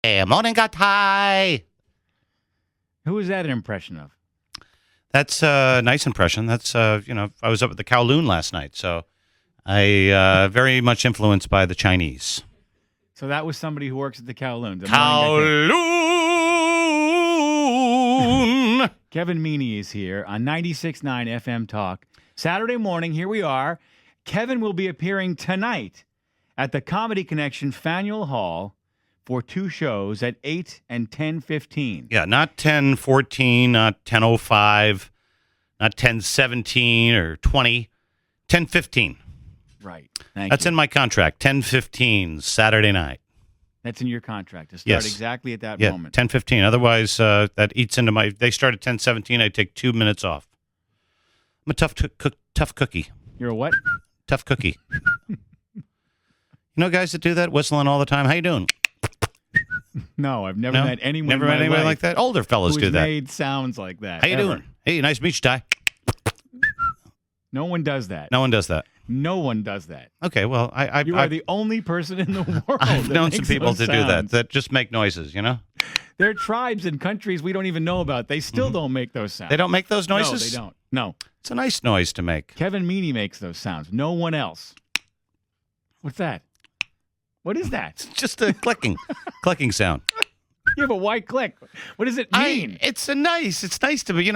Morning got high. Who is that an impression of? That's a nice impression. That's, I was up at the Kowloon last night, so I very much influenced by the Chinese. So that was somebody who works at the Kowloon. Kowloon! Kevin Meaney is here on 96.9 FM Talk. Saturday morning, here we are. Kevin will be appearing tonight at the Comedy Connection Faneuil Hall for 2 shows at 8 and 10:15. Yeah, not 10:14, not 10:05, not 10:17 or 20, 10:15. Right. Thank That's you. in my contract, 10:15 Saturday night. That's in your contract to start Yes. exactly at that Yeah, moment. 10:15. Otherwise, that eats into my. They start at 10:17. I take 2 minutes off. I'm a tough cookie. You're a what? Tough cookie. You know guys that do that, whistling all the time. How you doing? No, I've never met anyone. Never in met my anybody life like that. Older fellas who's do that. made sounds like that. How you ever. doing? Hey, nice to meet you, Ty. No one does that. No one does that. No one does that. Okay, well, You are the only person in the world. I've that known some makes people those to do that sounds. that just make noises. You know, There are tribes and countries we don't even know about. They still don't make those sounds. they don't make those noises. No, they don't. No. It's a nice noise to make. Kevin Meaney makes those sounds. No one else. What's that? What is that? It's just a clicking sound. You have a white click. What does it mean? It's nice to be.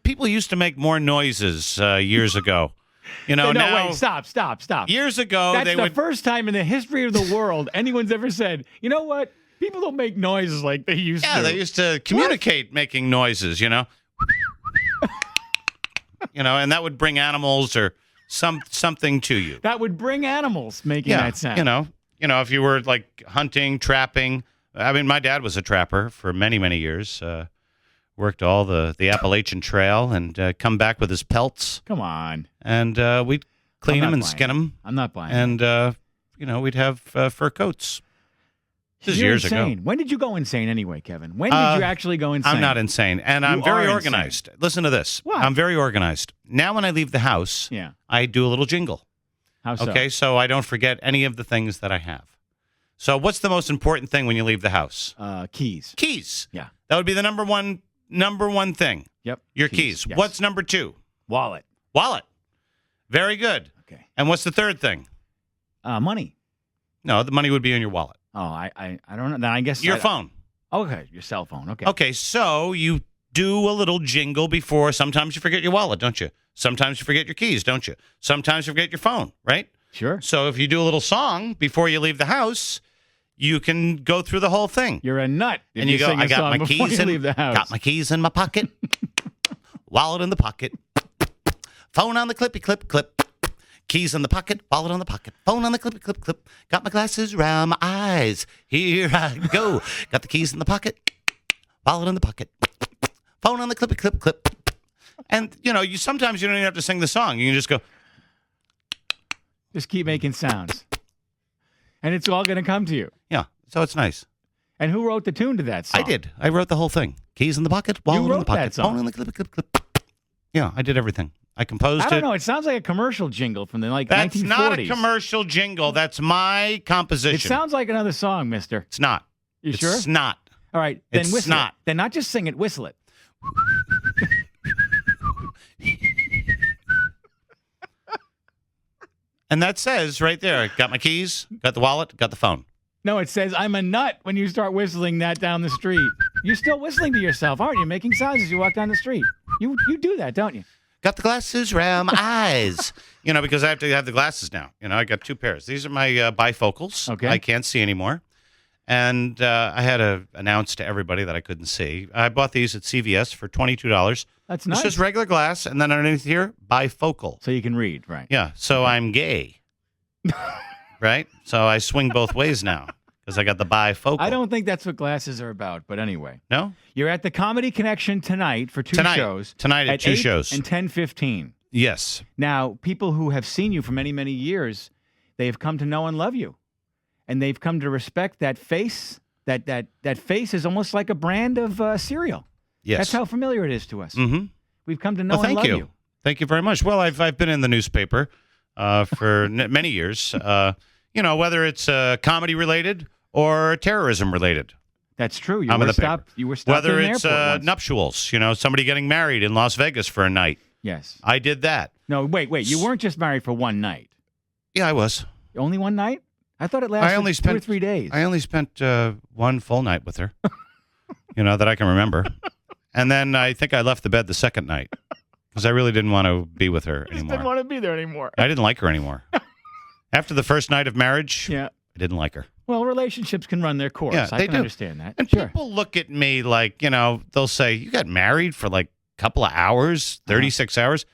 People used to make more noises years ago. No, now wait, stop. years ago That's they the would. first time in the history of the world anyone's ever said, you know what? People don't make noises like they used to. Yeah, they used to communicate making noises. And that would bring animals or something to you. That would bring animals making that sound. If you were like hunting, trapping. I mean, my dad was a trapper for many, many years. Worked all the Appalachian Trail and come back with his pelts. Come on. And we'd clean them and skin them. I'm not buying And, we'd have fur coats. This is You're years insane. ago. When did you go insane anyway, Kevin? When did you actually go insane? I'm not insane. And I'm You very are organized. Listen to this. What? I'm very organized. Now when I leave the house, Yeah. I do a little jingle. How so? Okay, so I don't forget any of the things that I have. So what's the most important thing when you leave the house? Keys. Keys. Yeah. That would be the number one thing. Yep. Your keys. Yes. What's number 2? Wallet. Wallet. Very good. Okay. And what's the third thing? Money. No, the money would be in your wallet. Oh, I don't know. Then I guess Your phone. Okay, your cell phone. Okay. Okay, so you do a little jingle before. Sometimes you forget your wallet, don't you? Sometimes you forget your keys, don't you? Sometimes you forget your phone, right? Sure. So if you do a little song before you leave the house, you can go through the whole thing. You're a nut. If And you go, sing a I got song my before keys you in leave the house. Got my keys in my pocket. Wallet in the pocket. Phone on the clippy clip. Keys in the pocket, wallet on the pocket, phone on the clippy clip. Got my glasses around my eyes. Here I go. Got the keys in the pocket, wallet in the pocket, phone on the clippy clip. And you sometimes you don't even have to sing the song. You can just go. Just keep making sounds. And it's all going to come to you. Yeah, so it's nice. And who wrote the tune to that song? I did. I wrote the whole thing. Keys in the pocket, wallet in the wrote pocket, that song. phone on the clippy clip. Yeah, I did everything. I composed it. I don't know. It sounds like a commercial jingle from the That's 1940s. not a commercial jingle. That's my composition. It sounds like another song, mister. It's not. You sure? It's not. All right, then It's whistle not. it. Then not just sing it, whistle it. And that says right there, got my keys, got the wallet, got the phone. No, it says, I'm a nut when you start whistling that down the street. You're still whistling to yourself, aren't you? Making sounds as you walk down the street. You do that, don't you? Got the glasses around my eyes. Because I have to have the glasses now. I got 2 pairs. These are my bifocals. Okay. I can't see anymore. And I had to announce to everybody that I couldn't see. I bought these at CVS for $22. That's It's nice. just regular glass, and then underneath here, bifocal. So you can read, right? Yeah, so I'm gay. Right? So I swing both ways now because I got the bifocal. I don't think that's what glasses are about, but anyway. No? You're at the Comedy Connection tonight for 2 shows. Tonight at 2 8 shows. and 10:15. Yes. Now, people who have seen you for many, many years, they have come to know and love you. And they've come to respect that face. That face is almost like a brand of cereal. Yes. That's how familiar it is to us. Mm-hmm. We've come to know and Thank love you. you. Thank you very much. Well, I've been in the newspaper for many years, whether it's comedy related or terrorism related. That's true. You I'm in were the paper. stopped. You were stopped Whether in an it's airport once. nuptials, somebody getting married in Las Vegas for a night. Yes. I did that. No, wait. You weren't just married for one night. Yeah, I was. Only one night? I thought it lasted 2 or 3 days. I only spent one full night with her, that I can remember. And then I think I left the bed the second night because I really didn't want to be with her I just anymore. didn't want to be there anymore. I didn't like her anymore. After the first night of marriage, Yeah. I didn't like her. Well, relationships can run their course. Yeah, I they can do. understand that. And Sure. people look at me like, they'll say, you got married for like a couple of hours, 36 hours?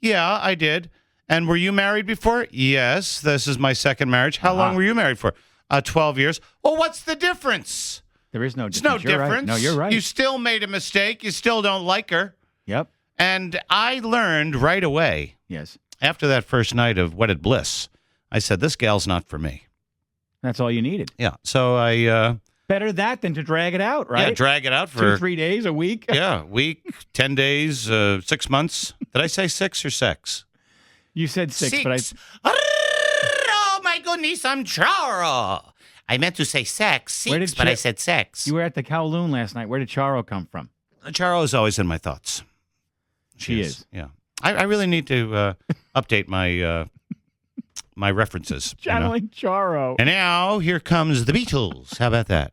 Yeah, I did. And were you married before? Yes, this is my second marriage. How long were you married for? 12 years. Well, what's the difference? There is no There's difference. no You're right. difference. No, you're right. You still made a mistake. You still don't like her. Yep. And I learned right away, Yes. after that first night of wedded bliss, I said, this gal's not for me. That's all you needed. Yeah. So I... Better that than to drag it out, right? Yeah, drag it out for 2, 3 days, a week. Yeah, week, 10 days, 6 months. Did I say 6 or sex? You said six, but Oh my goodness, I'm Charo. I meant to say sex, Where did six, but I said sex. you were at the Kowloon last night. Where did Charo come from? Charo is always in my thoughts. She is. Yeah. I really need to update my my references. Channeling Charo. And now here comes the Beatles. How about that?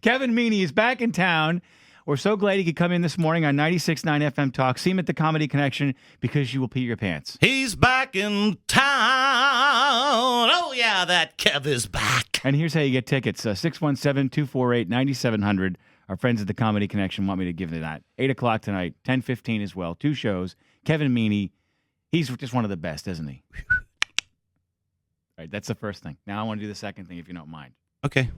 Kevin Meaney is back in town. We're so glad he could come in this morning on 96.9 FM Talk. See him at the Comedy Connection because you will pee your pants. He's back in town. Oh, yeah, that Kev is back. And here's how you get tickets. 617-248-9700. Our friends at the Comedy Connection want me to give you that. 8 o'clock tonight, 10:15 as well. 2 shows. Kevin Meaney, he's just one of the best, isn't he? All right, that's the first thing. Now I want to do the second thing, if you don't mind. Okay.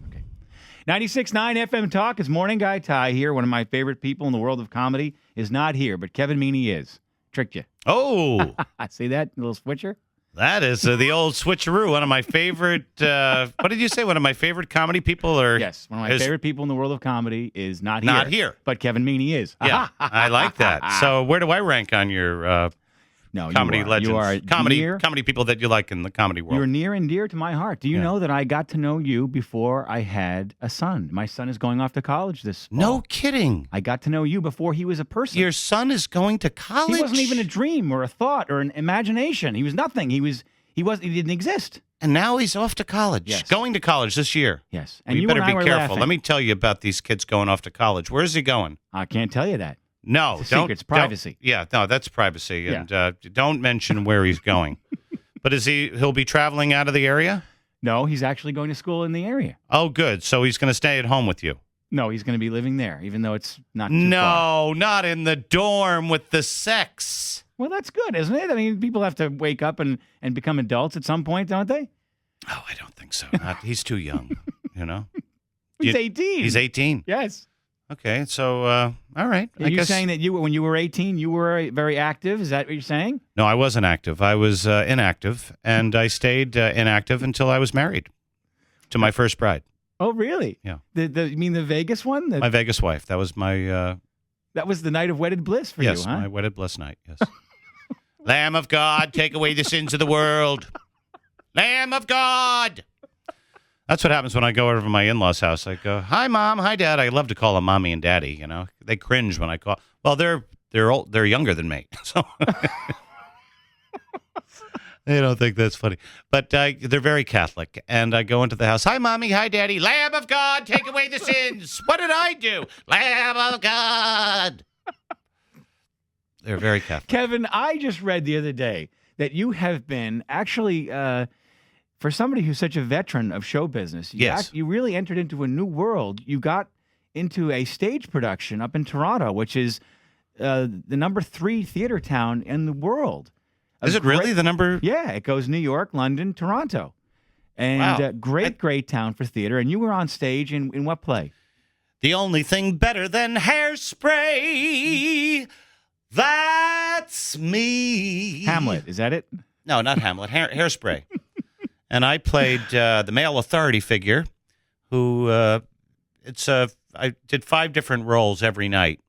96.9 FM Talk is Morning Guy Ty here. One of my favorite people in the world of comedy is not here, but Kevin Meaney is. Tricked you. Oh, See that little switcher? that is the old switcheroo. One of my favorite, what did you say? One of my favorite comedy people? Or Yes, one of my favorite people in the world of comedy is not here. Not here. But Kevin Meaney is. Yeah, I like that. So where do I rank on your No, comedy you are. legends? You are near, comedy people that you like in the comedy world. You're near and dear to my heart. Do you Yeah. know that I got to know you before I had a son? My son is going off to college this fall. No kidding. I got to know you before he was a person. Your son is going to college? He wasn't even a dream or a thought or an imagination. He was nothing. He didn't exist. And now he's off to college. Yes. Going to college this year. Yes. And you you better and I be were careful. laughing. Let me tell you about these kids going off to college. Where's he going? I can't tell you that. No, It's a don't. secret. It's privacy. Yeah, no, that's privacy. Yeah. And don't mention where he's going. But he'll be traveling out of the area? No, he's actually going to school in the area. Oh, good. So he's going to stay at home with you. No, he's going to be living there, even though it's not too No, far. not in the dorm with the sex. Well, that's good, isn't it? I mean, people have to wake up and become adults at some point, don't they? Oh, I don't think so. He's too young, He's 18. He's 18. Yes. Okay, so, all right. Are you saying that when you were 18, you were very active? Is that what you're saying? No, I wasn't active. I was inactive, and I stayed inactive until I was married to my first bride. Oh, really? Yeah. You mean the Vegas one? My Vegas wife. That was my... That was the night of wedded bliss for yes, you, huh? my wedded bliss night, yes. Lamb of God, take away the sins of the world. Lamb of God. That's what happens when I go over to my in-laws' house. I go, hi, Mom. Hi, Dad. I love to call them Mommy and Daddy, They cringe when I call. Well, they're old. They're younger than me. So they don't think that's funny. But they're very Catholic. And I go into the house, hi, Mommy. Hi, Daddy. Lamb of God, take away the sins. What did I do? Lamb of God. They're very Catholic. Kevin, I just read the other day that you have been actually, for somebody who's such a veteran of show business, you really entered into a new world. You got into a stage production up in Toronto, which is the number 3 theater town in the world. Is it really the number? Yeah, it goes New York, London, Toronto. And Wow. great town for theater. And you were on stage in what play? The only thing better than hairspray. That's me. Hamlet, is that it? No, not Hamlet. Hairspray. And I played the male authority figure who, I did 5 different roles every night.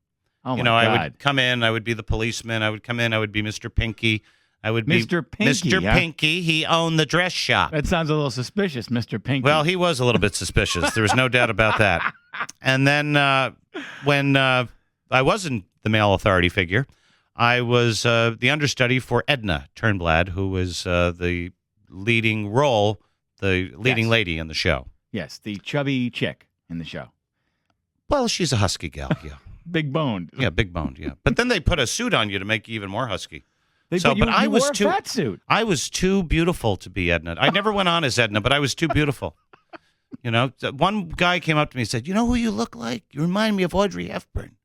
Oh, my God. I would come in, I would be the policeman. I would come in, I would be Mr. Pinky. I would be Mr. Pinky, Mr. huh? Pinky. He owned the dress shop. That sounds a little suspicious, Mr. Pinky. Well, he was a little bit suspicious. There was no doubt about that. And then when I wasn't the male authority figure, I was the understudy for Edna Turnblad, who was the leading role, the leading lady in the show. Yes, the chubby chick in the show. Well, she's a husky gal, yeah. Big boned. Yeah, big boned, yeah. But then they put a suit on you to make you even more husky. But I was wore a too fat suit. I was too beautiful to be Edna. I never went on as Edna, but I was too beautiful. You know, one guy came up to me and said, "You know who you look like? You remind me of Audrey Hepburn."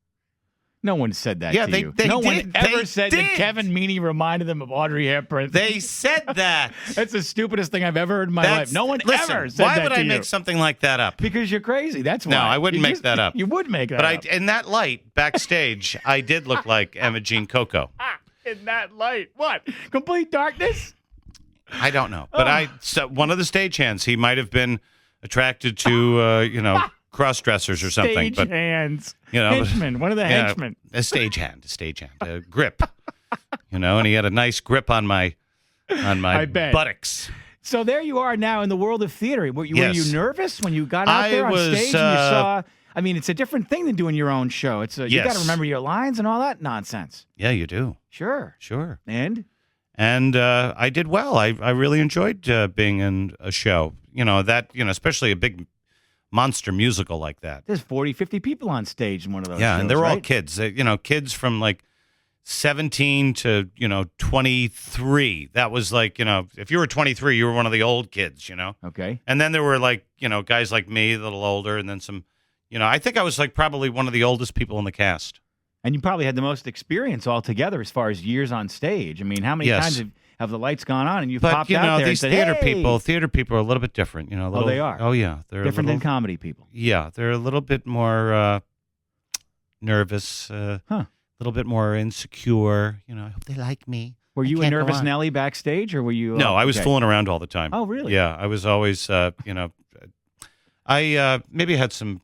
No one said that Yeah, to they- you. they no one did. ever They said did. that Kevin Meaney reminded them of Audrey Hepburn. They said that. That's the stupidest thing I've ever heard in my life. No one Listen, ever said why that would to I you. make something like that up? Because you're crazy. That's why. No, I wouldn't You make just- that up. You would make that But up. in that light, backstage, I did look like Emma Jean Coco. In that light. What? Complete darkness? I don't know. But so one of the stagehands, he might have been attracted to, cross-dressers or something. But hands. you know, Henchmen. One of the yeah, henchmen. a stagehand, a grip. And he had a nice grip on my I bet. buttocks. So there you are now in the world of theater. Were you Yes. nervous when you got out I there on was, stage and you saw? I mean, it's a different thing than doing your own show. It's you Yes. got to remember your lines and all that nonsense. Yeah, you do. Sure. Sure. And And I did well. I really enjoyed being in a show. Especially a big monster musical like that. there's 40, 50 people on stage in one of those. Yeah, shows, and they're all right? kids. Kids from like 17 to 23. That was like if you were 23, you were one of the old kids. Okay. And then there were like guys like me, a little older, and then some. I think I was like probably one of the oldest people in the cast. And you probably had the most experience altogether as far as years on stage. I mean, how many Yes. times have the lights gone on and you've But popped out there these and said, theater people are a little bit different. they are? Oh yeah, they're different a little, than comedy people. Yeah, they're a little bit more nervous, a little bit more insecure. I hope they like me. Were I you a can't go nervous on. Nelly backstage, or were you? No, I was okay. fooling around all the time. Oh, really? Yeah, I was always, I maybe had some,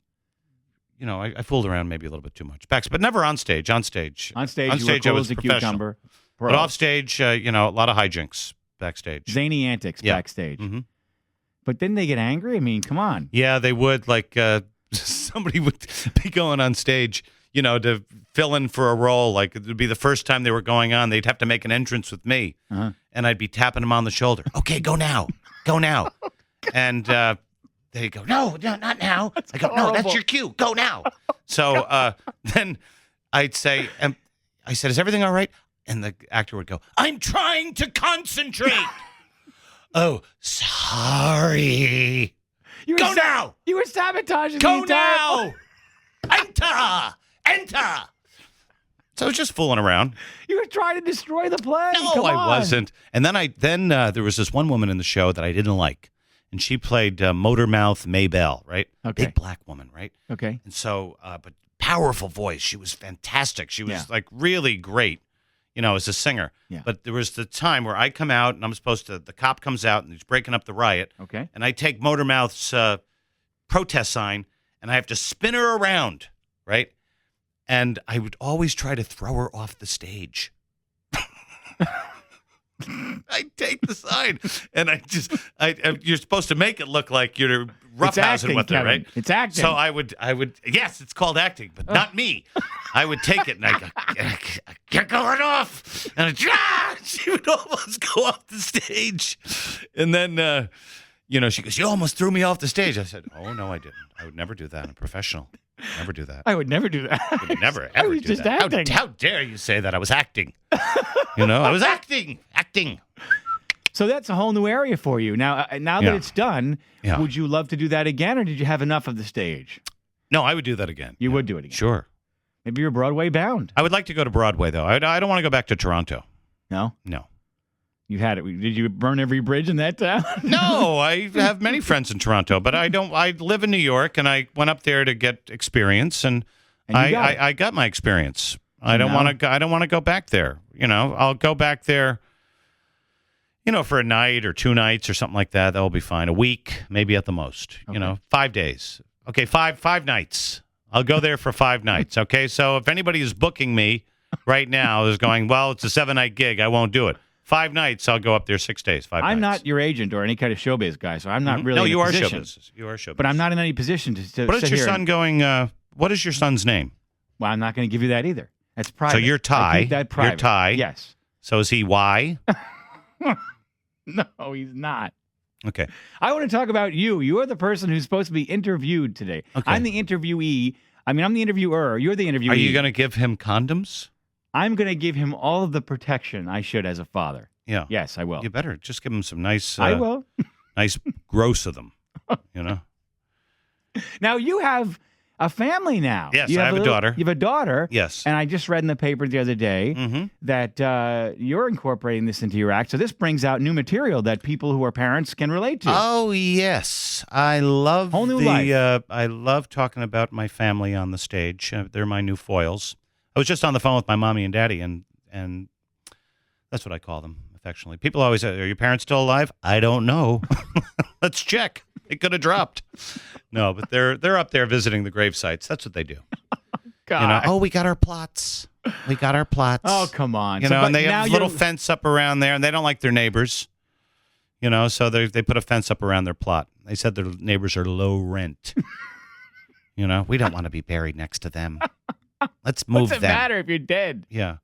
I fooled around maybe a little bit too much. But never on stage. On stage. On stage, On you were stage, I cool was as a professional. cucumber. But off stage, a lot of hijinks backstage. Zany antics Yeah. backstage. Mhm. But didn't they get angry? I mean, come on. Yeah, they would. Like somebody would be going on stage, to fill in for a role. Like it would be the first time they were going on. They'd have to make an entrance with me, and I'd be tapping them on the shoulder. Okay, go now, go now, and they go, no, not now. I go, no, that's your cue. Go now. So then I'd say, I said, is everything all right? And the actor would go, I'm trying to concentrate. Oh, sorry. Go now. You were sabotaging Go the entire. now. Enter. So I was just fooling around. You were trying to destroy the play. No, Come I on. wasn't. And then there was this one woman in the show that I didn't like, and she played Motormouth Maybelle, right? Okay. Big black woman, right? Okay. And so, but powerful voice. She was fantastic. She was Yeah. like really great, as a singer. Yeah. But there was the time where I come out and I'm supposed to. The cop comes out and he's breaking up the riot. Okay. And I take Motormouth's protest sign and I have to spin her around, right? And I would always try to throw her off the stage. I take the sign and you're supposed to make it look like you're roughhousing acting, with her, Kevin. right? It's acting. So I would, yes, it's called acting, but not me. I would take it and I go, you're going off. And she would almost go off the stage. And then, she goes, you almost threw me off the stage. I said, oh, no, I didn't. I would never do that. I'm a professional. Never do that. I would never do that. I would never, I ever was do just that. acting. How dare you say that? I was acting. I was acting. So that's a whole new area for you. Now that Yeah. it's done, Yeah. would you love to do that again, or did you have enough of the stage? No, I would do that again. You would do it again. Sure. Maybe you're Broadway bound. I would like to go to Broadway, though. I don't want to go back to Toronto. No? No. You had it. Did you burn every bridge in that town? No, I have many friends in Toronto, but I don't. I live in New York, and I went up there to get experience, and And you got it. I got my experience. I And don't now- want to. I don't want to go back there. I'll go back there. For a night or 2 nights or something like that. That will be fine. A week, maybe at the most. Okay. 5 days. Okay, five nights. I'll go there for 5 nights. Okay, so if anybody is booking me right now is going, well, it's a 7-night gig, I won't do it. 5 nights. I'll go up there 6 days. 5 nights. I'm not your agent or any kind of showbiz guy, so I'm not really. No, in you a are position. showbiz. You are showbiz. But I'm not in any position to. What is sit your here son going? What is your son's name? Well, I'm not going to give you that either. That's private. So you're Ty. I keep that private. You're Ty. Yes. So is he Y? No, he's not. Okay. I want to talk about you. You are the person who's supposed to be interviewed today. Okay. I'm the interviewee. I mean, I'm the interviewer. You're the interviewee. Are you going to give him condoms? I'm going to give him all of the protection I should as a father. Yeah. Yes, I will. You better just give him some nice. I will. Nice gross of them. You know. Now you have a family now. Yes, you I have a daughter. You have a daughter. Yes. And I just read in the paper the other day that you're incorporating this into your act. So this brings out new material that people who are parents can relate to. Oh yes, I love Whole new life. I love talking about my family on the stage. They're my new foils. I was just on the phone with my mommy and daddy, and that's what I call them affectionately. People always say, "Are your parents still alive?" I don't know. Let's check. It could have dropped. No, but they're up there visiting the grave sites. That's what they do. God. You know, oh, we got our plots. We got our plots. Oh, come on. You know, and they have a little fence up around there, and they don't like their neighbors. You know, so they put a fence up around their plot. They said their neighbors are low rent. You know, we don't want to be buried next to them. Let's move them. What's it matter if you're dead? Yeah.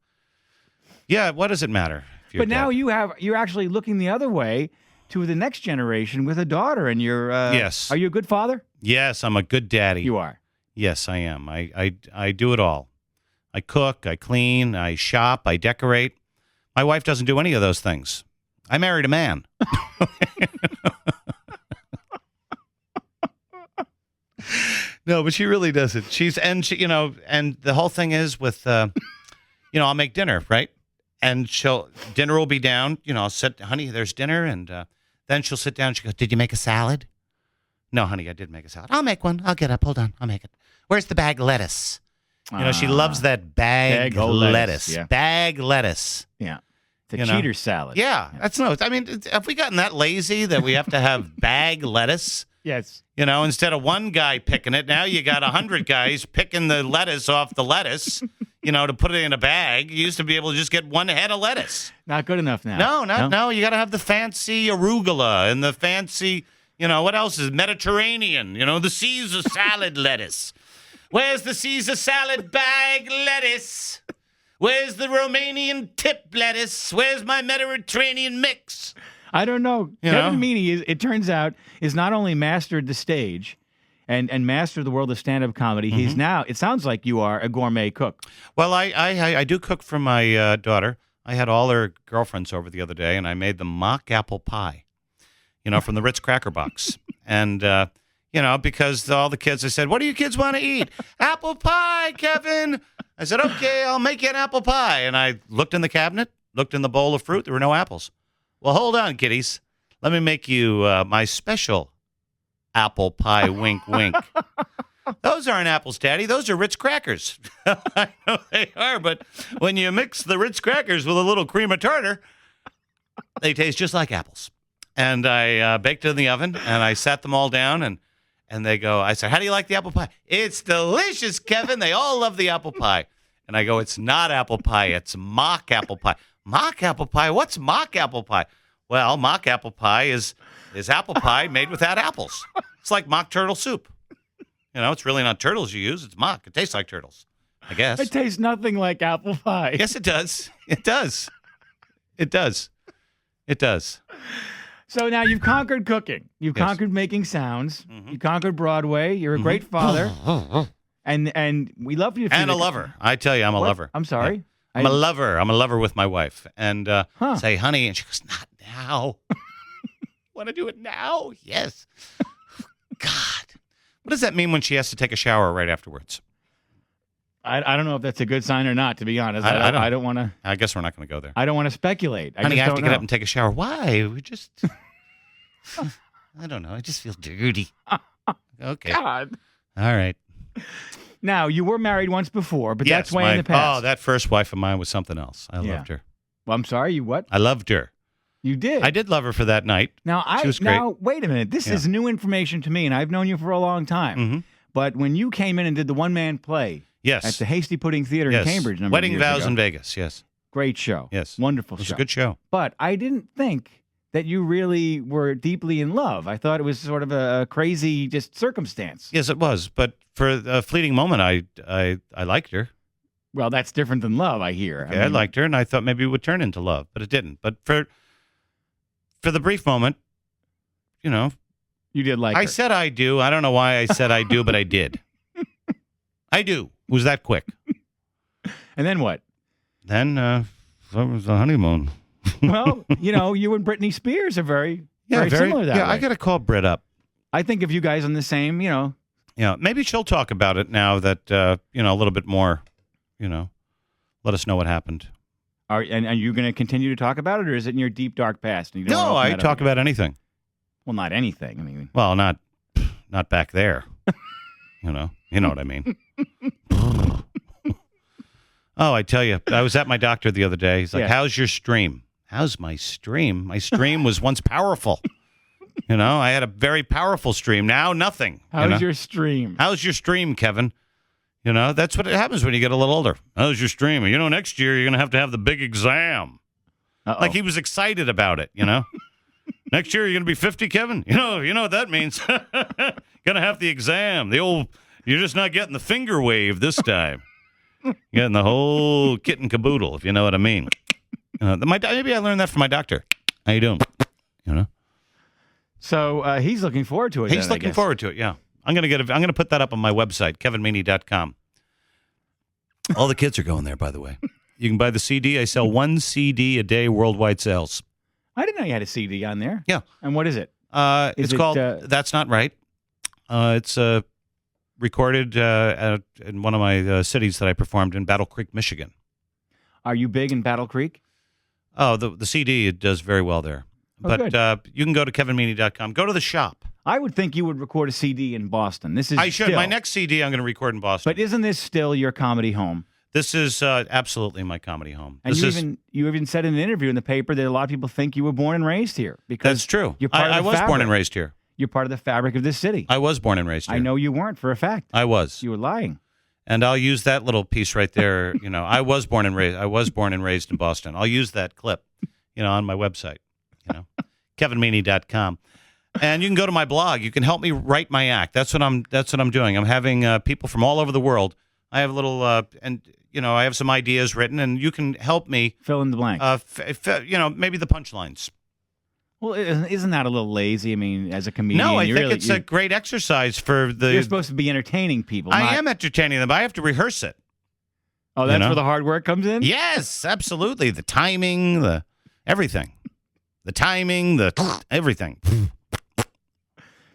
Yeah, what does it matter if you're But now dead? you're actually looking the other way to the next generation with a daughter, and you're Yes. Are you a good father? Yes, I'm a good daddy. You are. Yes, I am. I do it all. I cook, I clean, I shop, I decorate. My wife doesn't do any of those things. I married a man. No, but she really doesn't. And the whole thing is with, I'll make dinner, right? And dinner will be down. I'll sit, honey, there's dinner, and then she'll sit down. She goes, "Did you make a salad?" "No, honey, I did make a salad." "I'll make one. I'll get up. Hold on, I'll make it." "Where's the bag lettuce?" She loves that bag lettuce. Yeah. Bag lettuce. Yeah. It's a cheater salad. Yeah, that's no. I mean, have we gotten that lazy that we have to have bag lettuce? Yes. Instead of one guy picking it, now you got 100 guys picking the lettuce off the lettuce. To put it in a bag. You used to be able to just get one head of lettuce. Not good enough now. No. You got to have the fancy arugula and the fancy, what else is Mediterranean? The Caesar salad lettuce. Where's the Caesar salad bag lettuce? Where's the Romanian tip lettuce? Where's my Mediterranean mix? I don't know. Kevin Meaney, it turns out, is not only mastered the stage and mastered the world of stand-up comedy, he's now, it sounds like you are a gourmet cook. Well, I do cook for my daughter. I had all her girlfriends over the other day, and I made them mock apple pie, from the Ritz Cracker Box. And, because all the kids, I said, "What do you kids want to eat?" "Apple pie, Kevin." I said, "Okay, I'll make you an apple pie." And I looked in the cabinet, looked in the bowl of fruit. There were no apples. "Well, hold on, kiddies. Let me make you my special apple pie, wink, wink." "Those aren't apples, Daddy. Those are Ritz crackers." I know they are, but when you mix the Ritz crackers with a little cream of tartar, they taste just like apples. And I baked it in the oven, and I sat them all down, and they go, I said, "How do you like the apple pie?" "It's delicious, Kevin. They all love the apple pie." And I go, "It's not apple pie. It's mock apple pie." "Mock apple pie? What's mock apple pie?" "Well, mock apple pie is apple pie made without apples. It's like mock turtle soup. It's really not turtles you use. It's mock. It tastes like turtles, I guess." It tastes nothing like apple pie. Yes, it does. It does. It does. It does. So now you've conquered cooking. You've conquered making sounds. You conquered Broadway. You're a great father. And we love you. And a lover. I tell you, I'm a lover. I'm sorry. Yeah. I'm a lover. I'm a lover with my wife. And say, "Honey," and she goes, "Not now." "Want to do it now?" "Yes." God. What does that mean when she has to take a shower right afterwards? I don't know if that's a good sign or not, to be honest. I don't want to. I guess we're not going to go there. I don't want to speculate. Honey, I have to get up and take a shower. Why? We just. I don't know. I just feel dirty. Okay. God. All right. Now, you were married once before, but that's way in the past. Oh, that first wife of mine was something else. I loved her. Well, I'm sorry, you what? I loved her. You did? I did love her for that night. She was great. Now, wait a minute. This is new information to me, and I've known you for a long time. But when you came in and did the one-man play at the Hasty Pudding Theater in Cambridge, Wedding Vows in Vegas, yes. Great show. Yes. Wonderful It was show. a good show. But I didn't think that you really were deeply in love. I thought it was sort of a crazy just circumstance. Yes, it was. But for a fleeting moment, I liked her. Well, that's different than love, I hear. Okay, I liked her, and I thought maybe it would turn into love, but it didn't. But for the brief moment, you know, you did like I her. said I do. I don't know why I said I do, but I did. I do. It was that quick. And then what? Then it was the honeymoon. Well, you and Britney Spears are very similar that way. I got to call Britt up. I think of you guys on the same, Yeah, maybe she'll talk about it now that a little bit more. Let us know what happened. Are you going to continue to talk about it, or is it in your deep, dark past? And you don't No, wanna I open that talk up about anything. Well, not anything. I mean, Well, not back there. You know what I mean. Oh, I tell you, I was at my doctor the other day. He's like, Yeah. "How's your stream?" How's my stream? My stream was once powerful. I had a very powerful stream. Now nothing. how's your stream? How's your stream, Kevin? That's what happens when you get a little older. How's your stream? Next year you're going to have the big exam. Uh-oh. Like he was excited about it, Next year you're going to be 50, Kevin? You know what that means. Going to have the exam. You're just not getting the finger wave this time. You're getting the whole kit and caboodle, if you know what I mean. Maybe I learned that from my doctor. How you doing? So he's looking forward to it. He's looking forward to it, yeah. I'm going to put that up on my website, kevinmeaney.com. All the kids are going there, by the way. You can buy the CD. I sell 1 CD a day, worldwide sales. I didn't know you had a CD on there. Yeah. And what is it? It's called That's Not Right. It's recorded in one of my cities that I performed in Battle Creek, Michigan. Are you big in Battle Creek? Oh, the CD, it does very well there. Oh, But good. you can go to kevinmeaney.com. Go to the shop. I would think you would record a CD in Boston. This is I should. still- My next CD I'm going to record in Boston. But isn't this still your comedy home? This is absolutely my comedy home. And you even said in an interview in the paper that a lot of people think you were born and raised here because That's true. You're part of I the was born fabric. and raised here. You're part of the fabric of this city. I was born and raised here. I know you weren't for a fact. I was. You were lying. And I'll use that little piece right there. I was born and raised in Boston. I'll use that clip, on my website, kevinmeaney.com. And you can go to my blog. You can help me write my act. That's what I'm doing. I'm having people from all over the world. I have a little, I have some ideas written, and you can help me Fill in the blank. maybe the punchlines. Well, isn't that a little lazy? I mean, as a comedian, No, I you think really, it's a great exercise for the. you're supposed to be entertaining people. I am entertaining them, but I have to rehearse it. Oh, that's where the hard work comes in? Yes, absolutely. The timing, the everything. The timing, the everything.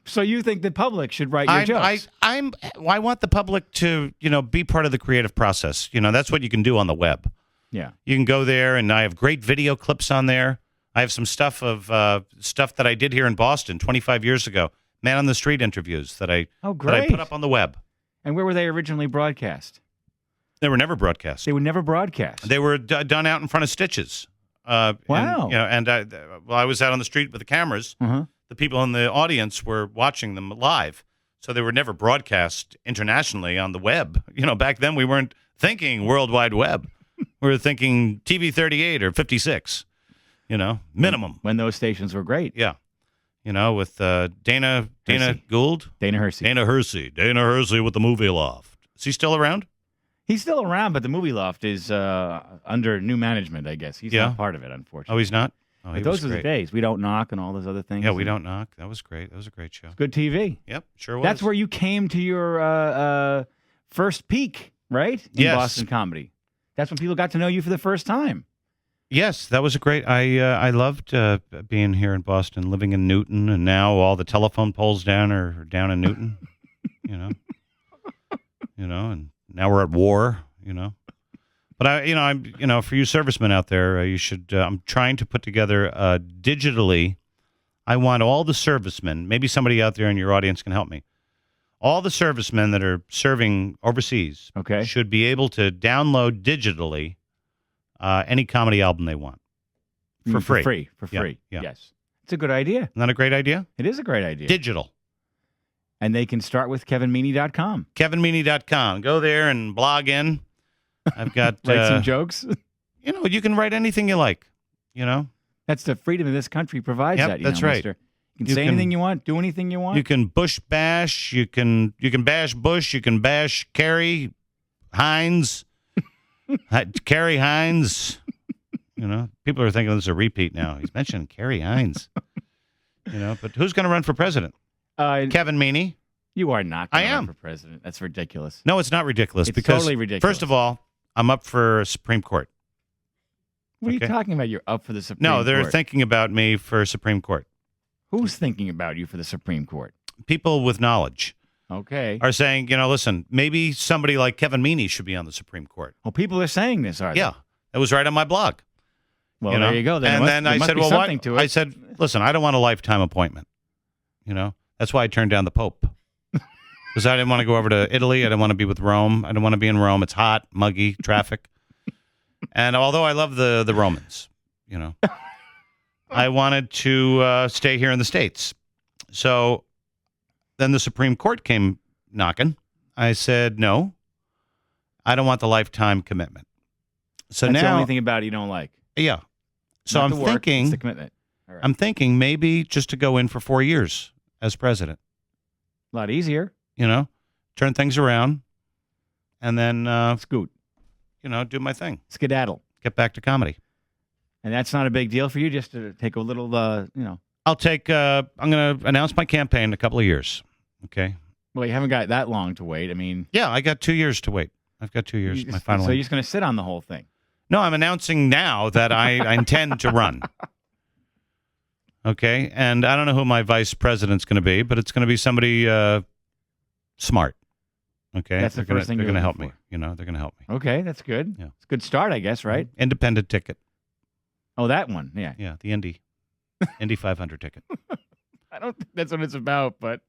So you think the public should write your jokes? I want the public to, be part of the creative process. That's what you can do on the web. Yeah. You can go there, and I have great video clips on there. I have some stuff that I did here in Boston 25 years ago. Man on the Street interviews that I put up on the web. And where were they originally broadcast? They were never broadcast. They were never broadcast. They were done out in front of Stitches. Wow. I was out on the street with the cameras. Uh-huh. The people in the audience were watching them live. So they were never broadcast internationally on the web. Back then we weren't thinking World Wide Web. We were thinking TV 38 or 56, minimum. When those stations were great. Yeah. With Dana Hersey. Gould. Dana Hersey. Dana Hersey with the Movie Loft. Is he still around? He's still around, but the Movie Loft is under new management, I guess. He's not part of it, unfortunately. Oh, he's not? Oh, But those are the days. We Don't Knock and all those other things. Yeah, We Don't Knock. That was great. That was a great show. Good TV. Yep, sure was. That's where you came to your first peak, right? In Yes. Boston comedy. That's when people got to know you for the first time. Yes, that was a great. I loved being here in Boston, living in Newton, and now all the telephone poles down are down in Newton. And now we're at war. But I'm for you servicemen out there, you should. I'm trying to put together digitally. I want all the servicemen. Maybe somebody out there in your audience can help me. All the servicemen that are serving overseas, should be able to download digitally any comedy album they want for free. For free. Yeah. Yes, it's a good idea. Isn't that a great idea? It is a great idea. Digital. And they can start with kevinmeaney.com. kevinmeaney.com. Go there and blog in. I've got Write some jokes. You can write anything you like. That's the freedom of this country provides. Yep, that. that's right. Mister. You can say anything you want, do anything you want. You can Bush bash. You can bash Bush. You can bash Kerry Hines. Kerry Hines. People are thinking this is a repeat now. He's mentioning Kerry Hines. But who's going to run for president? Kevin Meaney. You are not going I to am. run for president. That's ridiculous. No, it's not ridiculous. It's because, totally ridiculous. First of all, I'm up for Supreme Court. What are you Okay. talking about? You're up for the Supreme Court. No, they're thinking about me for Supreme Court. Who's thinking about you for the Supreme Court? People with knowledge Okay. are saying, listen, maybe somebody like Kevin Meaney should be on the Supreme Court. Well, people are saying this, are they? Yeah, it was right on my blog. Well, there you go. And then I said, well, something what? to it. I said, listen, I don't want a lifetime appointment. That's why I turned down the Pope. Because I didn't want to go over to Italy. I didn't want to be with Rome. I didn't want to be in Rome. It's hot, muggy, traffic. And although I love the Romans, I wanted to stay here in the States. So then the Supreme Court came knocking. I said, no, I don't want the lifetime commitment. So That's now, the only thing about it you don't like. yeah. So Not I'm the work, thinking, it's the commitment. All right. I'm thinking maybe just to go in for 4 years as president. A lot easier. Turn things around, and then Scoot. do my thing. Skedaddle. Get back to comedy. And that's not a big deal for you, just to take a little, I'll take. I'm going to announce my campaign in a couple of years. Okay. Well, you haven't got that long to wait. I mean, Yeah, I got 2 years to wait. I've got 2 years. My final. So you're just going to sit on the whole thing. No, I'm announcing now that I intend to run. Okay, and I don't know who my vice president's going to be, but it's going to be somebody smart. Okay, That's the first thing they're you're going to help looking me. They're going to help me. Okay, that's good. Yeah. It's a good start, I guess, right? Independent ticket. Oh, that one. Yeah. Yeah, the Indy 500 ticket. I don't think that's what it's about, but.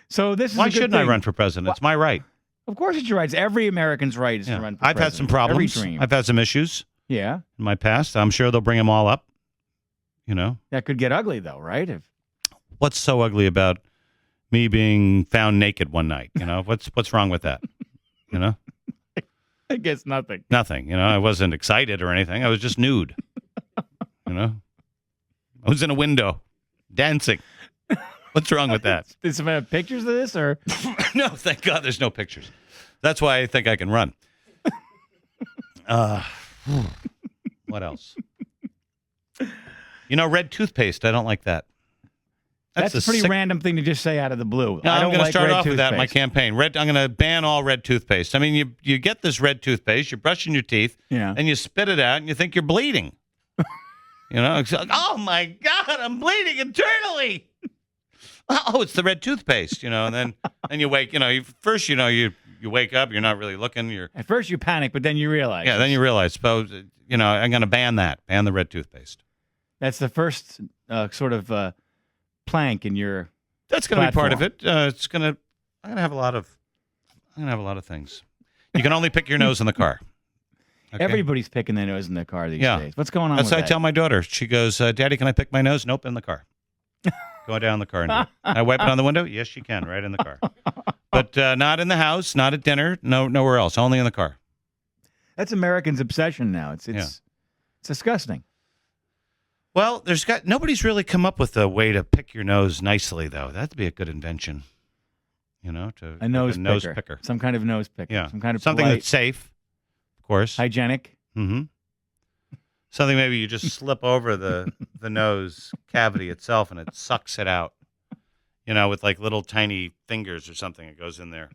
So this is Why a good shouldn't I thing. run for president? It's my right. Of course, it's your right. It's every American's right is to run for I've had some president. problems. Every dream. I've had some issues Yeah. in my past. I'm sure they'll bring them all up. That could get ugly, though, right? What's so ugly about me being found naked one night? What's wrong with that? I guess nothing. Nothing. I wasn't excited or anything. I was just nude. I was in a window dancing. What's wrong with that? Did somebody have pictures of this, or No, thank God there's no pictures. That's why I think I can run. What else? Red toothpaste. I don't like that. that's a pretty random thing to just say out of the blue. No, I I'm don't going to like start red off with that in my toothpaste. campaign. I'm going to ban all red toothpaste. I mean, you get this red toothpaste, you're brushing your teeth, Yeah. and you spit it out, and you think you're bleeding. It's like, oh my God, I'm bleeding internally. Oh, it's the red toothpaste, and then you wake, first, you wake up, you're not really looking, At first you panic, but then you realize. yeah, then you realize, suppose, I'm going to ban the red toothpaste. That's the first sort of plank in your. That's going to be part of platform. it. I'm going to have a lot of things. You can only pick your nose in the car. Okay? Everybody's picking their nose in their car these Yeah. days. What's going on That's with what I that? tell my daughter. She goes, Daddy, can I pick my nose? Nope, in the car. Go down the car and do it. I wipe it on the window? Yes, you can, right in the car. But not in the house, not at dinner, nowhere else, only in the car. That's Americans' obsession now. It's disgusting. Well, nobody's really come up with a way to pick your nose nicely, though. That'd be a good invention, to A nose, nose picker. picker. Some kind of nose picker. Yeah, Some kind of something polite, that's safe, of course. hygienic. Mm-hmm. Something maybe you just slip over the nose cavity itself and it sucks it out. With like little tiny fingers or something. It goes in there,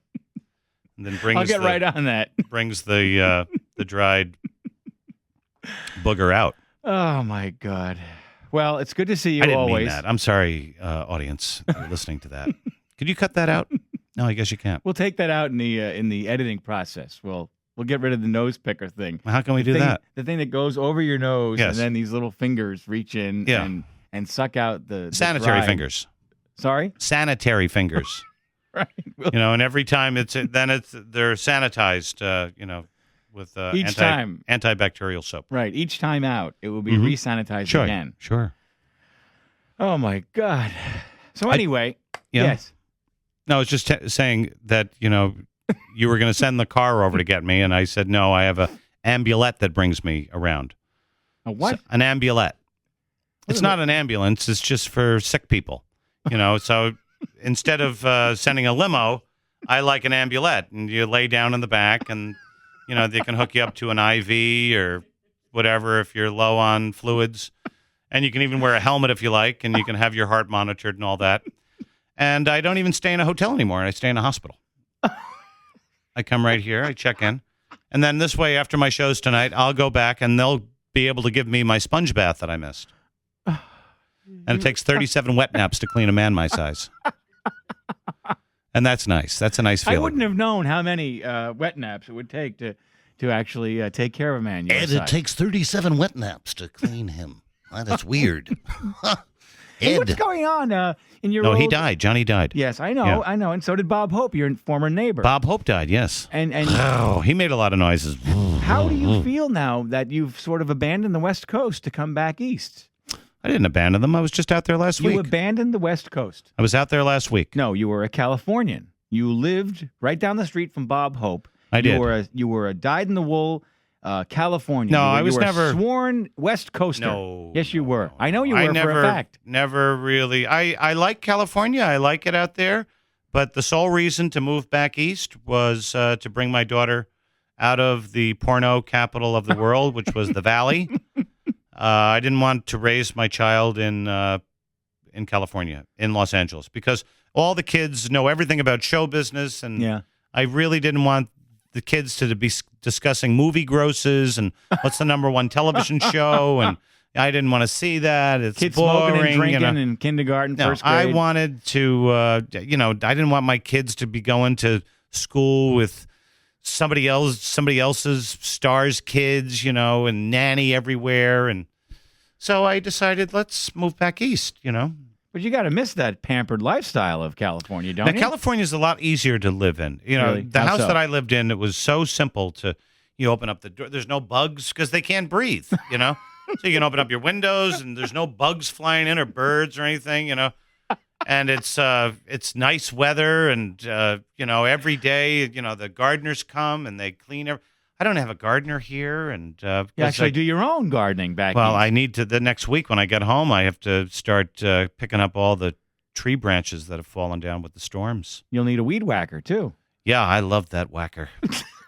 and then I'll get right on that. brings the dried booger out. Oh my God. Well, it's good to see you I didn't always. mean that. I'm sorry, audience, if you're listening to that. Could you cut that out? No, I guess you can't. We'll take that out in the editing process. We'll get rid of the nose picker thing. Well, how can we do that? The thing that goes over your nose, Yes. and then these little fingers reach in Yeah. and suck out the Sanitary dry- fingers. Sorry? Sanitary fingers. Right. And every time they're sanitized, with Each time. antibacterial soap. Right. Each time out, it will be Mhm. re-sanitized Sure. again. Sure. Oh, my God. So anyway, Yeah. yes. No, I was just saying that, you were going to send the car over to get me, and I said, no, I have a ambulette that brings me around. A what? An ambulette. It's not an ambulance. It's just for sick people. So instead of sending a limo, I like an ambulette. And you lay down in the back and, they can hook you up to an IV or whatever if you're low on fluids. And you can even wear a helmet if you like, and you can have your heart monitored and all that. And I don't even stay in a hotel anymore. I stay in a hospital. I come right here. I check in. And then this way, after my shows tonight, I'll go back, and they'll be able to give me my sponge bath that I missed. And it takes 37 wet naps to clean a man my size. And that's nice. That's a nice feeling. I wouldn't have known how many wet naps it would take to actually take care of a man your size. It takes 37 wet naps to clean him. That's weird. Hey, what's going on in your No, he died. Johnny died. Yes, I know. Yeah. I know. And so did Bob Hope, your former neighbor. Bob Hope died, yes. And he made a lot of noises. How do you feel now that you've sort of abandoned the West Coast to come back east? I didn't abandon them. I was just out there last week. You abandoned the West Coast. I was out there last week. No, you were a Californian. You lived right down the street from Bob Hope. I did. You were a dyed-in-the-wool Californian. No, I was never a sworn West Coaster. No. Yes, you were. No. I know you were for a fact. Never really. I like California. I like it out there. But the sole reason to move back east was to bring my daughter out of the porno capital of the world, which was the Valley. I didn't want to raise my child in California, in Los Angeles, because all the kids know everything about show business, and I really didn't want the kids to be discussing movie grosses and what's the number one television show, and I didn't want to see that. It's kids boring, smoking and drinking in kindergarten, first grade. I wanted to, I didn't want my kids to be going to school with somebody else's stars' kids, and nanny everywhere, and so I decided let's move back east, But you got to miss that pampered lifestyle of California, don't you? California is a lot easier to live in. Really? The How house so? that I lived in, it was so simple to, you open up the door. There's no bugs because they can't breathe, So you can open up your windows and there's no bugs flying in or birds or anything, And it's nice weather and, every day, the gardeners come and they clean I don't have a gardener here, and you actually do your own gardening back east. I need to. The next week when I get home, I have to start picking up all the tree branches that have fallen down with the storms. You'll need a weed whacker too. Yeah, I love that whacker.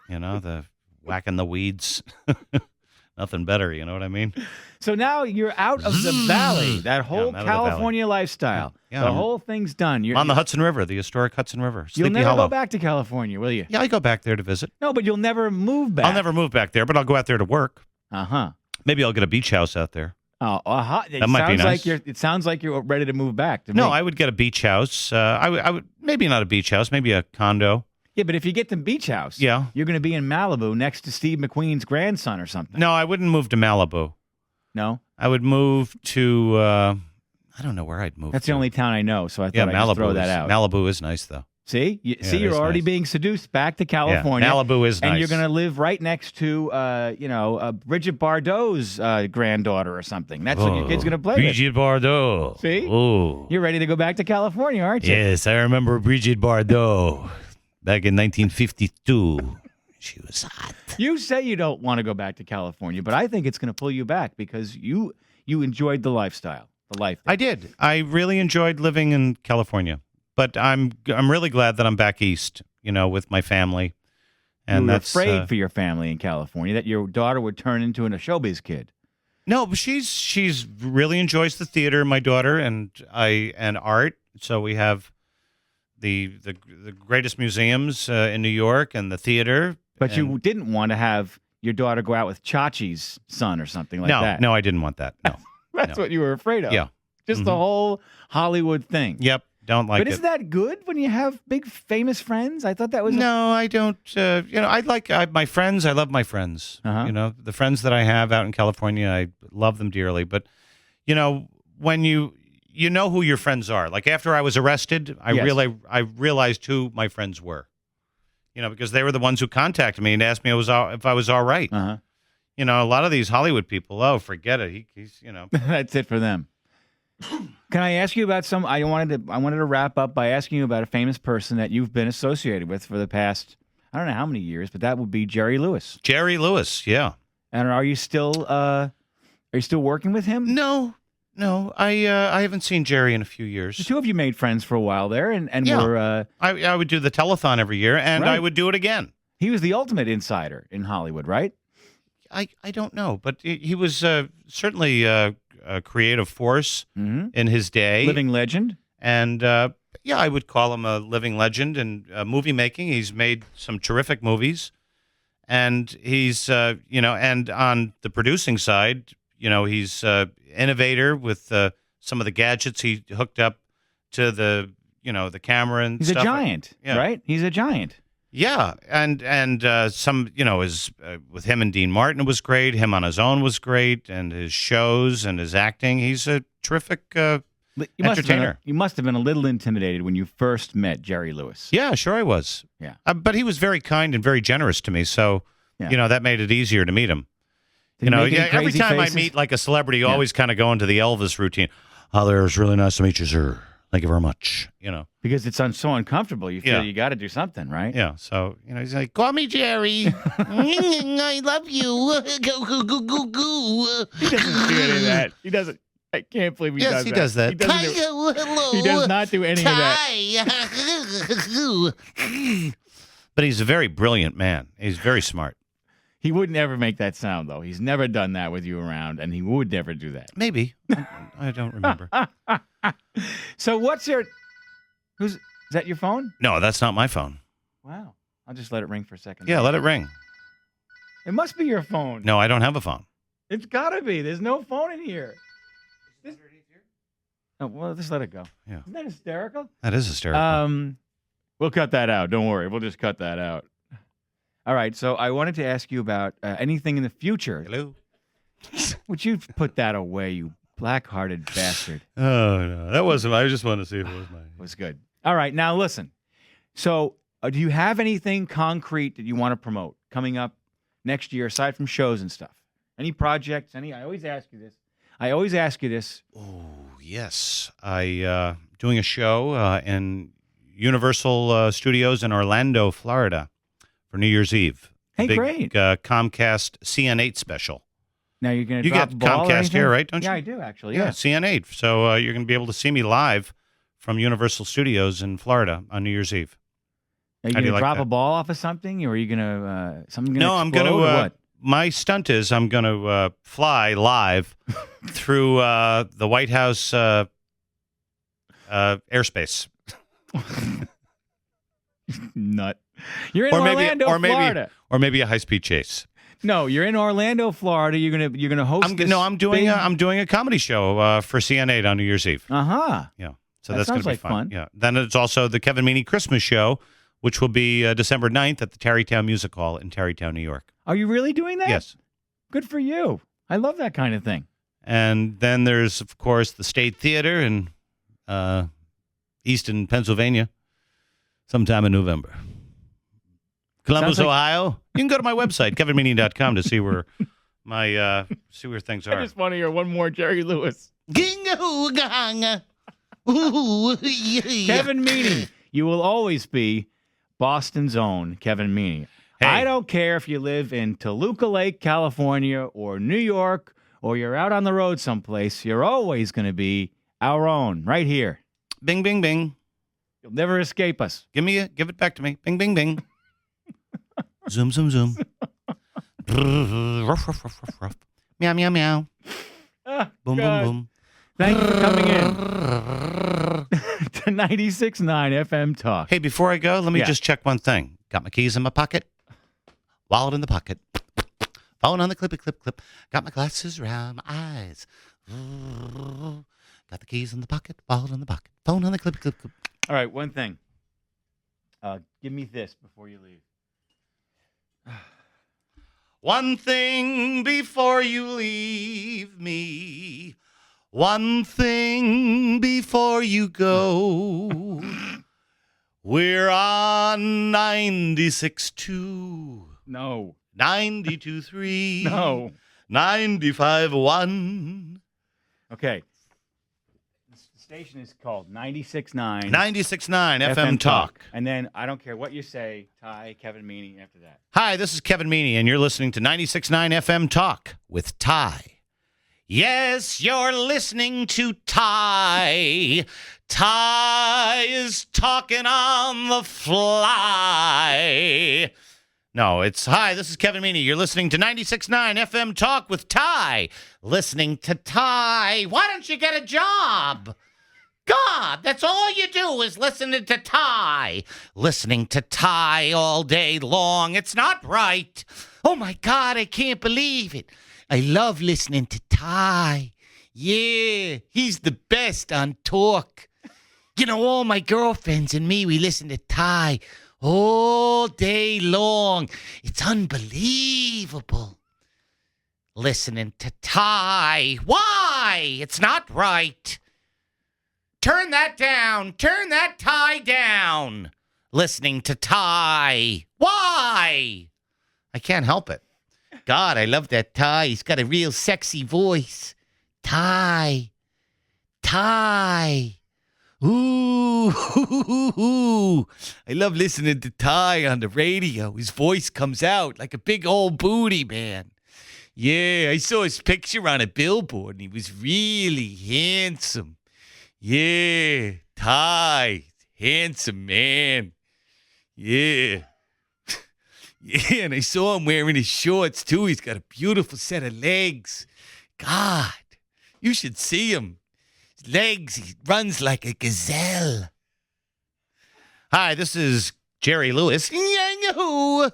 The whacking the weeds. Nothing better, you know what I mean? So now you're out of the valley, that whole California lifestyle. Yeah, the whole thing's done. You're on the Hudson River, the historic Hudson River. You'll Sleepy never Hollow. go back to California, will you? Yeah, I go back there to visit. No, but you'll never move back. I'll never move back there, but I'll go out there to work. Uh-huh. Maybe I'll get a beach house out there. Oh, That might be nice. It sounds like you're ready to move back. No, I would get a beach house. I would maybe not a beach house, maybe a condo. Yeah, but if you get the beach house, Yeah. you're going to be in Malibu next to Steve McQueen's grandson or something. No, I wouldn't move to Malibu. No? I would move to, I don't know where I'd move That's to. the only town I know, so I thought Yeah, I'd Malibu just throw that out. Malibu is nice, though. See? it You're is already nice. being seduced back to California. Yeah, Malibu is nice. And you're going to live right next to, Bridget Bardot's granddaughter or something. That's what your kid's going to play with. Brigitte Bardot. See? Oh. You're ready to go back to California, aren't you? Yes, I remember Brigitte Bardot back in 1952. She was hot. You say you don't want to go back to California, but I think it's going to pull you back because you enjoyed the lifestyle, the life. I did. I really enjoyed living in California, but I'm really glad that I'm back east, with my family. And you were that's afraid for your family in California that your daughter would turn into a showbiz kid. No, but she's really enjoys the theater, my daughter, and art. So we have the greatest museums in New York and the theater. But you didn't want to have your daughter go out with Chachi's son or something like that. No, I didn't want that. No. That's what you were afraid of. Yeah. Just the whole Hollywood thing. Yep. Don't like it. But isn't that good when you have big famous friends? I thought that was No, I don't. I like my friends. I love my friends. Uh-huh. The friends that I have out in California, I love them dearly. But, when you know who your friends are. Like after I was arrested, I realized who my friends were. Because they were the ones who contacted me and asked me if I was all right. Uh-huh. A lot of these Hollywood people, forget it. He's. That's it for them. Can I ask you about I wanted to wrap up by asking you about a famous person that you've been associated with for the past, I don't know how many years, but that would be Jerry Lewis. Jerry Lewis, yeah. And are you still working with him? No. I haven't seen Jerry in a few years. The two of you made friends for a while there, and Yeah. were. I would do the telethon every year, and I Right. would do it again. He was the ultimate insider in Hollywood, right? I don't know, but he was certainly a creative force in his day. Living legend. And yeah, I would call him a living legend in movie making. He's made some terrific movies, and he's and on the producing side, he's innovator with some of the gadgets he hooked up to the camera and He's stuff. a giant, Yeah. right? He's a giant. Yeah, and some his with him and Dean Martin was great. Him on his own was great, and his shows and his acting. He's a terrific entertainer. You must have been a little intimidated when you first met Jerry Lewis. Yeah, sure I was. Yeah. But he was very kind and very generous to me, so Yeah. that made it easier to meet him. Did he make any Every crazy time faces? I meet like a celebrity, you always kind of go into the Elvis routine. Oh, it's really nice to meet you, sir. Thank you very much. Because it's so uncomfortable. You feel Yeah. you got to do something, right? Yeah, so he's like, call me Jerry. I love you. Go go go go go. He doesn't do any of that. He doesn't. I can't believe he Yes, does he that. does that. He, doesn't do, Hello. he does not do any of that. But he's a very brilliant man. He's very smart. He would never make that sound, though. He's never done that with you around, and he would never do that. Maybe. I don't remember. So is that your phone? No, that's not my phone. Wow. I'll just let it ring for a second. Yeah, let it ring. It must be your phone. No, I don't have a phone. It's got to be. There's no phone in here. Oh, well, just let it go. Yeah. Isn't that hysterical? That is hysterical. We'll cut that out. Don't worry. We'll just cut that out. All right. So I wanted to ask you about anything in the future. Hello? Would you put that away, you black-hearted bastard? Oh, no. That wasn't. I just wanted to see if it was mine. It was good. All right. Now, listen. So do you have anything concrete that you want to promote coming up next year, aside from shows and stuff? Any projects? I always ask you this. Oh, yes. I doing a show in Universal Studios in Orlando, Florida for New Year's Eve. Hey, Big, great. Comcast CN8 special. Now you're going to You drop get the ball or Comcast anything? here, right? Don't you? Yeah, I do, actually. Yeah, Yeah. CN8. So you're going to be able to see me live from Universal Studios in Florida on New Year's Eve. Are you How going do you to like drop that? a ball off of something, or are you going to something? No, I'm going to. what? My stunt is I'm going to fly live through the White House airspace. Nut. You're in Orlando, Florida. Or maybe a high-speed chase. No, you're in Orlando, Florida. You're gonna host. I'm doing a comedy show for CN8 on New Year's Eve. Uh-huh. Yeah, so That that's going sounds to be like fun. fun. Yeah. Then it's also the Kevin Meaney Christmas show, which will be December 9th at the Tarrytown Music Hall in Tarrytown, New York. Are you really doing that? Yes. Good for you. I love that kind of thing. And then there's, of course, the State Theater in Easton, Pennsylvania, sometime in November. Columbus, like- Ohio. You can go to my website, kevinmeaney.com, to see where see where things are. I just want to hear one more Jerry Lewis. Kevin Kevin Meaney. You will always be Boston's own Kevin Meaney. Hey. I don't care if you live in Toluca Lake, California, or New York, or you're out on the road someplace. You're always going to be our own, right here. Bing, bing, bing. You'll never escape us. Give it back to me. Bing, bing, bing. Zoom, zoom, zoom. Ruff, ruff, ruff, ruff, ruff. Meow, meow, meow. Ah, Boom, God. boom, boom. Thank you for coming in to 96.9 FM Talk. Hey, before I go, let me Yeah. just check one thing. Got my keys in my pocket. Wallet in the pocket. Phone on the clippy clip clip. Got my glasses around my eyes. Got the keys in the pocket. Wallet in the pocket. Phone on the clippy clip clip. All right, one thing. Give me this before you leave. One thing before you leave me. One thing before you go. We're on 96.2. No. 92.3. No. 95.1. Okay. station is called 96.9. 96.9 FM Talk. And then I don't care what you say, Ty, Kevin Meaney after that. Hi, this is Kevin Meaney, and you're listening to 96.9 FM Talk with Ty. Yes, you're listening to Ty. Ty is talking on the fly. No, it's hi, this is Kevin Meaney. You're listening to 96.9 FM Talk with Ty. Listening to Ty. Why don't you get a job? God, that's all you do is listening to Ty. Listening to Ty all day long. It's not right. Oh, my God, I can't believe it. I love listening to Ty. Yeah, he's the best on talk. You know, all my girlfriends and me, we listen to Ty all day long. It's unbelievable. Listening to Ty. Why? It's not right. Turn that down. Turn that Ty down. Listening to Ty. Why? I can't help it. God, I love that Ty. He's got a real sexy voice. Ty. Ty. Ooh. I love listening to Ty on the radio. His voice comes out like a big old booty, man. Yeah, I saw his picture on a billboard, and he was really handsome. Yeah, Ty. Handsome man. Yeah. Yeah, and I saw him wearing his shorts, too. He's got a beautiful set of legs. God, you should see him. His legs, he runs like a gazelle. Hi, this is Jerry Lewis. Yang-a-hoo.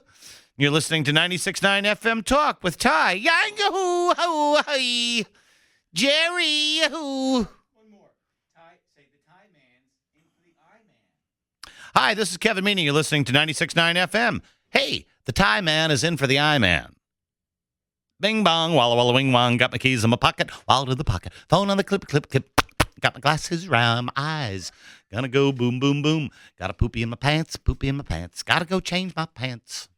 You're listening to 96.9 FM Talk with Ty. Yang-a-hoo. Hi. Jerry. Yahoo. One more. Ty, say the Ty man's in for the I man. Hi, this is Kevin Meaney. You're listening to 96.9 FM. Hey, the Ty man is in for the I man. Bing bong, walla walla wing wong. Got my keys in my pocket, wallet in the pocket, phone on the clip. Got my glasses around my eyes. Gonna go boom boom boom. Got a poopy in my pants, Gotta go change my pants.